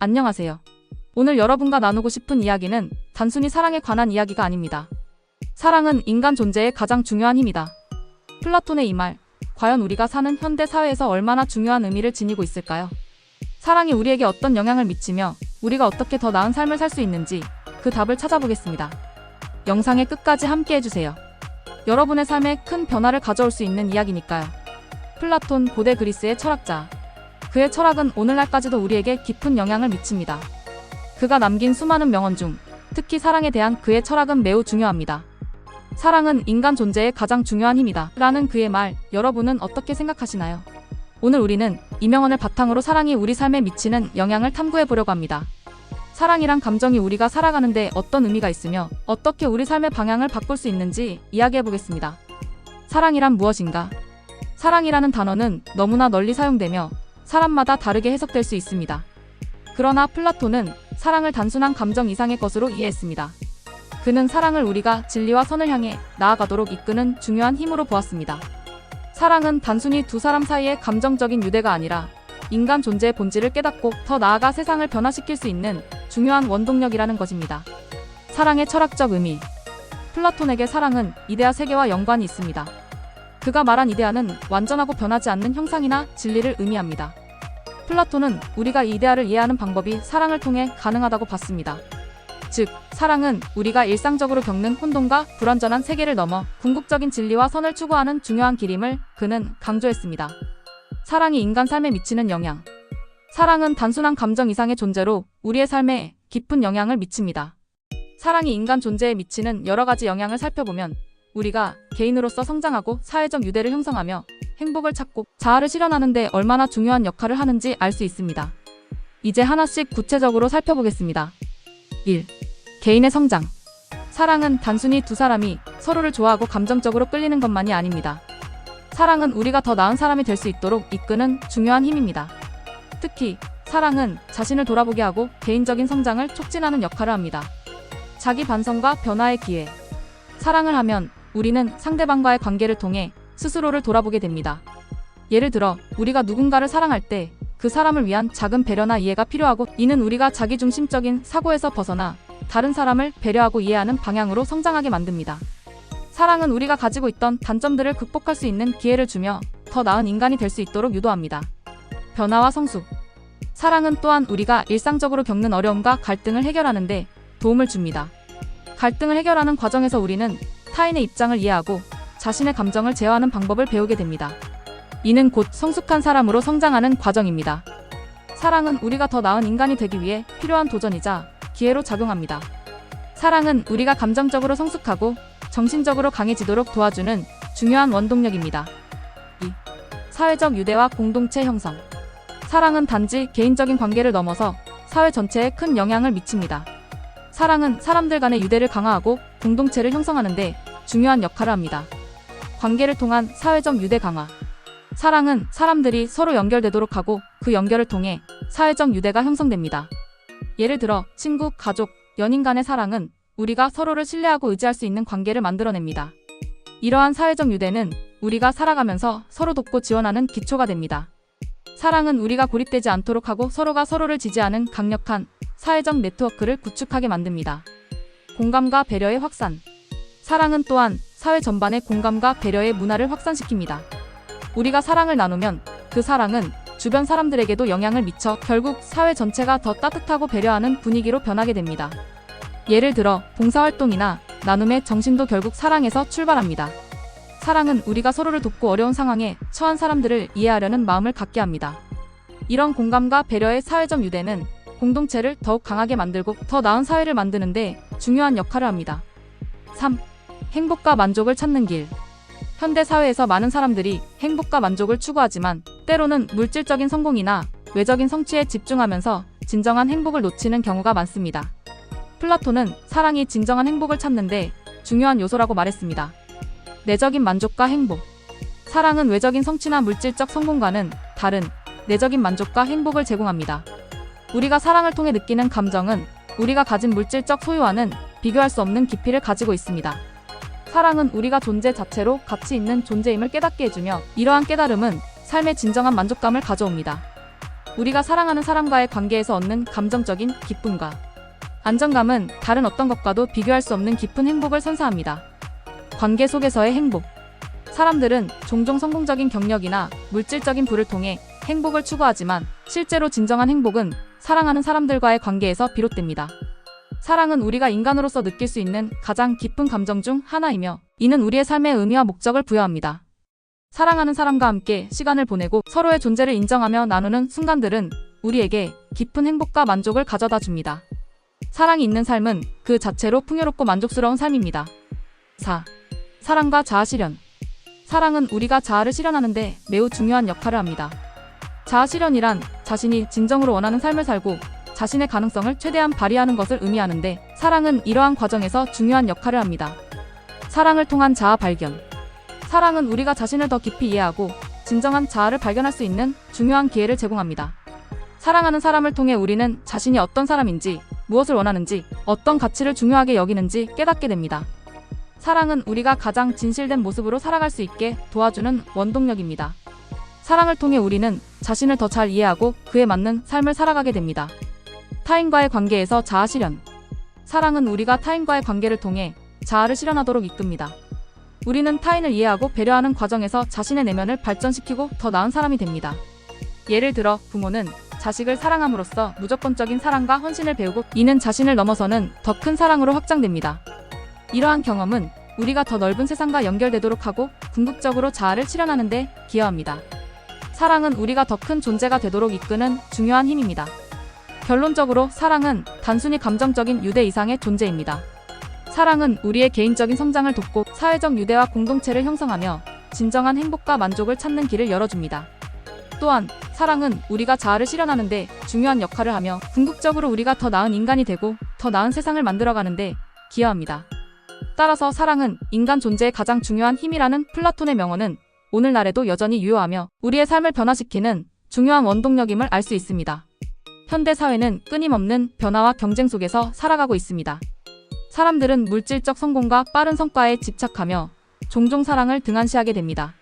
안녕하세요. 오늘 여러분과 나누고 싶은 이야기는 단순히 사랑에 관한 이야기가 아닙니다. 사랑은 인간 존재의 가장 중요한 힘이다. 플라톤의 이 말, 과연 우리가 사는 현대 사회에서 얼마나 중요한 의미를 지니고 있을까요? 사랑이 우리에게 어떤 영향을 미치며 우리가 어떻게 더 나은 삶을 살 수 있는지 그 답을 찾아보겠습니다. 영상의 끝까지 함께 해주세요. 여러분의 삶에 큰 변화를 가져올 수 있는 이야기니까요. 플라톤, 고대 그리스의 철학자. 그의 철학은 오늘날까지도 우리에게 깊은 영향을 미칩니다. 그가 남긴 수많은 명언 중 특히 사랑에 대한 그의 철학은 매우 중요합니다. 사랑은 인간 존재의 가장 중요한 힘이다 라는 그의 말, 여러분은 어떻게 생각하시나요? 오늘 우리는 이 명언을 바탕으로 사랑이 우리 삶에 미치는 영향을 탐구해 보려고 합니다. 사랑이란 감정이 우리가 살아가는데 어떤 의미가 있으며 어떻게 우리 삶의 방향을 바꿀 수 있는지 이야기해 보겠습니다. 사랑이란 무엇인가? 사랑이라는 단어는 너무나 널리 사용되며 사람마다 다르게 해석될 수 있습니다. 그러나 플라톤은 사랑을 단순한 감정 이상의 것으로 이해했습니다. 그는 사랑을 우리가 진리와 선을 향해 나아가도록 이끄는 중요한 힘으로 보았습니다. 사랑은 단순히 두 사람 사이의 감정적인 유대가 아니라 인간 존재의 본질을 깨닫고 더 나아가 세상을 변화시킬 수 있는 중요한 원동력이라는 것입니다. 사랑의 철학적 의미. 플라톤에게 사랑은 이데아 세계와 연관이 있습니다. 그가 말한 이데아는 완전하고 변하지 않는 형상이나 진리를 의미합니다. 플라톤은 우리가 이 이데아를 이해하는 방법이 사랑을 통해 가능하다고 봤습니다. 즉, 사랑은 우리가 일상적으로 겪는 혼돈과 불완전한 세계를 넘어 궁극적인 진리와 선을 추구하는 중요한 길임을 그는 강조했습니다. 사랑이 인간 삶에 미치는 영향. 사랑은 단순한 감정 이상의 존재로 우리의 삶에 깊은 영향을 미칩니다. 사랑이 인간 존재에 미치는 여러 가지 영향을 살펴보면 우리가 개인으로서 성장하고 사회적 유대를 형성하며 행복을 찾고 자아를 실현하는 데 얼마나 중요한 역할을 하는지 알 수 있습니다. 이제 하나씩 구체적으로 살펴보겠습니다. 1. 개인의 성장. 사랑은 단순히 두 사람이 서로를 좋아하고 감정적으로 끌리는 것만이 아닙니다. 사랑은 우리가 더 나은 사람이 될 수 있도록 이끄는 중요한 힘입니다. 특히 사랑은 자신을 돌아보게 하고 개인적인 성장을 촉진하는 역할을 합니다. 자기 반성과 변화의 기회. 사랑을 하면 우리는 상대방과의 관계를 통해 스스로를 돌아보게 됩니다. 예를 들어 우리가 누군가를 사랑할 때 그 사람을 위한 작은 배려나 이해가 필요하고, 이는 우리가 자기중심적인 사고에서 벗어나 다른 사람을 배려하고 이해하는 방향으로 성장하게 만듭니다. 사랑은 우리가 가지고 있던 단점들을 극복할 수 있는 기회를 주며 더 나은 인간이 될 수 있도록 유도합니다. 변화와 성숙. 사랑은 또한 우리가 일상적으로 겪는 어려움과 갈등을 해결하는 데 도움을 줍니다. 갈등을 해결하는 과정에서 우리는 타인의 입장을 이해하고 자신의 감정을 제어하는 방법을 배우게 됩니다. 이는 곧 성숙한 사람으로 성장하는 과정입니다. 사랑은 우리가 더 나은 인간이 되기 위해 필요한 도전이자 기회로 작용합니다. 사랑은 우리가 감정적으로 성숙하고 정신적으로 강해지도록 도와주는 중요한 원동력입니다. 2. 사회적 유대와 공동체 형성. 사랑은 단지 개인적인 관계를 넘어서 사회 전체에 큰 영향을 미칩니다. 사랑은 사람들 간의 유대를 강화하고 공동체를 형성하는 데 중요한 역할을 합니다. 관계를 통한 사회적 유대 강화. 사랑은 사람들이 서로 연결되도록 하고 그 연결을 통해 사회적 유대가 형성됩니다. 예를 들어 친구, 가족, 연인 간의 사랑은 우리가 서로를 신뢰하고 의지할 수 있는 관계를 만들어냅니다. 이러한 사회적 유대는 우리가 살아가면서 서로 돕고 지원하는 기초가 됩니다. 사랑은 우리가 고립되지 않도록 하고 서로가 서로를 지지하는 강력한 사회적 네트워크를 구축하게 만듭니다. 공감과 배려의 확산. 사랑은 또한 사회 전반의 공감과 배려의 문화를 확산시킵니다. 우리가 사랑을 나누면 그 사랑은 주변 사람들에게도 영향을 미쳐 결국 사회 전체가 더 따뜻하고 배려하는 분위기로 변하게 됩니다. 예를 들어 봉사활동이나 나눔의 정신도 결국 사랑에서 출발합니다. 사랑은 우리가 서로를 돕고 어려운 상황에 처한 사람들을 이해하려는 마음을 갖게 합니다. 이런 공감과 배려의 사회적 유대는 공동체를 더욱 강하게 만들고 더 나은 사회를 만드는 데 중요한 역할을 합니다. 3. 행복과 만족을 찾는 길. 현대 사회에서 많은 사람들이 행복과 만족을 추구하지만 때로는 물질적인 성공이나 외적인 성취에 집중하면서 진정한 행복을 놓치는 경우가 많습니다. 플라톤은 사랑이 진정한 행복을 찾는데 중요한 요소라고 말했습니다. 내적인 만족과 행복. 사랑은 외적인 성취나 물질적 성공과는 다른 내적인 만족과 행복을 제공합니다. 우리가 사랑을 통해 느끼는 감정은 우리가 가진 물질적 소유와는 비교할 수 없는 깊이를 가지고 있습니다. 사랑은 우리가 존재 자체로 가치 있는 존재임을 깨닫게 해주며 이러한 깨달음은 삶의 진정한 만족감을 가져옵니다. 우리가 사랑하는 사람과의 관계에서 얻는 감정적인 기쁨과 안정감은 다른 어떤 것과도 비교할 수 없는 깊은 행복을 선사합니다. 관계 속에서의 행복. 사람들은 종종 성공적인 경력이나 물질적인 부를 통해 행복을 추구하지만 실제로 진정한 행복은 사랑하는 사람들과의 관계에서 비롯됩니다. 사랑은 우리가 인간으로서 느낄 수 있는 가장 깊은 감정 중 하나이며 이는 우리의 삶의 의미와 목적을 부여합니다. 사랑하는 사람과 함께 시간을 보내고 서로의 존재를 인정하며 나누는 순간들은 우리에게 깊은 행복과 만족을 가져다 줍니다. 사랑이 있는 삶은 그 자체로 풍요롭고 만족스러운 삶입니다. 4. 사랑과 자아 실현. 사랑은 우리가 자아를 실현하는 데 매우 중요한 역할을 합니다. 자아 실현이란 자신이 진정으로 원하는 삶을 살고 자신의 가능성을 최대한 발휘하는 것을 의미하는데 사랑은 이러한 과정에서 중요한 역할을 합니다. 사랑을 통한 자아 발견. 사랑은 우리가 자신을 더 깊이 이해하고 진정한 자아를 발견할 수 있는 중요한 기회를 제공합니다. 사랑하는 사람을 통해 우리는 자신이 어떤 사람인지, 무엇을 원하는지, 어떤 가치를 중요하게 여기는지 깨닫게 됩니다. 사랑은 우리가 가장 진실된 모습으로 살아갈 수 있게 도와주는 원동력입니다. 사랑을 통해 우리는 자신을 더 잘 이해하고 그에 맞는 삶을 살아가게 됩니다. 타인과의 관계에서 자아 실현. 사랑은 우리가 타인과의 관계를 통해 자아를 실현하도록 이끕니다. 우리는 타인을 이해하고 배려하는 과정에서 자신의 내면을 발전시키고 더 나은 사람이 됩니다. 예를 들어 부모는 자식을 사랑함으로써 무조건적인 사랑과 헌신을 배우고 이는 자신을 넘어서는 더 큰 사랑으로 확장됩니다. 이러한 경험은 우리가 더 넓은 세상과 연결되도록 하고 궁극적으로 자아를 실현하는 데 기여합니다. 사랑은 우리가 더 큰 존재가 되도록 이끄는 중요한 힘입니다. 결론적으로 사랑은 단순히 감정적인 유대 이상의 존재입니다. 사랑은 우리의 개인적인 성장을 돕고 사회적 유대와 공동체를 형성하며 진정한 행복과 만족을 찾는 길을 열어줍니다. 또한 사랑은 우리가 자아를 실현하는 데 중요한 역할을 하며 궁극적으로 우리가 더 나은 인간이 되고 더 나은 세상을 만들어가는 데 기여합니다. 따라서 사랑은 인간 존재의 가장 중요한 힘이라는 플라톤의 명언은 오늘날에도 여전히 유효하며 우리의 삶을 변화시키는 중요한 원동력임을 알 수 있습니다. 현대 사회는 끊임없는 변화와 경쟁 속에서 살아가고 있습니다. 사람들은 물질적 성공과 빠른 성과에 집착하며 종종 사랑을 등한시하게 됩니다.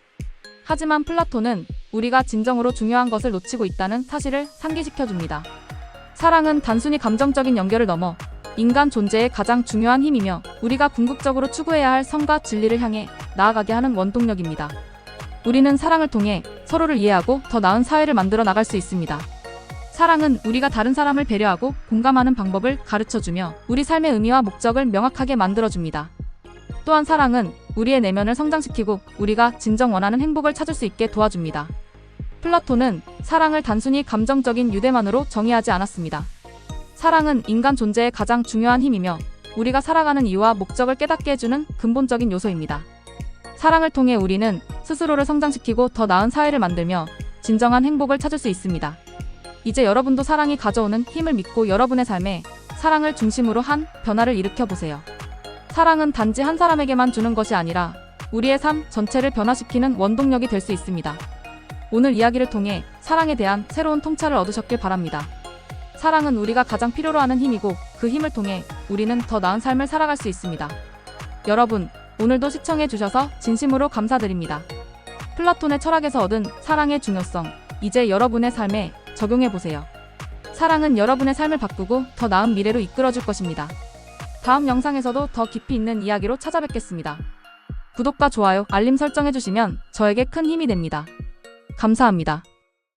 하지만 플라톤은 우리가 진정으로 중요한 것을 놓치고 있다는 사실을 상기시켜줍니다. 사랑은 단순히 감정적인 연결을 넘어 인간 존재의 가장 중요한 힘이며 우리가 궁극적으로 추구해야 할 성과 진리를 향해 나아가게 하는 원동력입니다. 우리는 사랑을 통해 서로를 이해하고 더 나은 사회를 만들어 나갈 수 있습니다. 사랑은 우리가 다른 사람을 배려하고 공감하는 방법을 가르쳐주며 우리 삶의 의미와 목적을 명확하게 만들어줍니다. 또한 사랑은 우리의 내면을 성장시키고 우리가 진정 원하는 행복을 찾을 수 있게 도와줍니다. 플라톤은 사랑을 단순히 감정적인 유대만으로 정의하지 않았습니다. 사랑은 인간 존재의 가장 중요한 힘이며 우리가 살아가는 이유와 목적을 깨닫게 해주는 근본적인 요소입니다. 사랑을 통해 우리는 스스로를 성장시키고 더 나은 사회를 만들며 진정한 행복을 찾을 수 있습니다. 이제 여러분도 사랑이 가져오는 힘을 믿고 여러분의 삶에 사랑을 중심으로 한 변화를 일으켜보세요. 사랑은 단지 한 사람에게만 주는 것이 아니라 우리의 삶 전체를 변화시키는 원동력이 될 수 있습니다. 오늘 이야기를 통해 사랑에 대한 새로운 통찰을 얻으셨길 바랍니다. 사랑은 우리가 가장 필요로 하는 힘이고 그 힘을 통해 우리는 더 나은 삶을 살아갈 수 있습니다. 여러분, 오늘도 시청해주셔서 진심으로 감사드립니다. 플라톤의 철학에서 얻은 사랑의 중요성, 이제 여러분의 삶에 적용해보세요. 사랑은 여러분의 삶을 바꾸고 더 나은 미래로 이끌어줄 것입니다. 다음 영상에서도 더 깊이 있는 이야기로 찾아뵙겠습니다. 구독과 좋아요, 알림 설정해주시면 저에게 큰 힘이 됩니다. 감사합니다.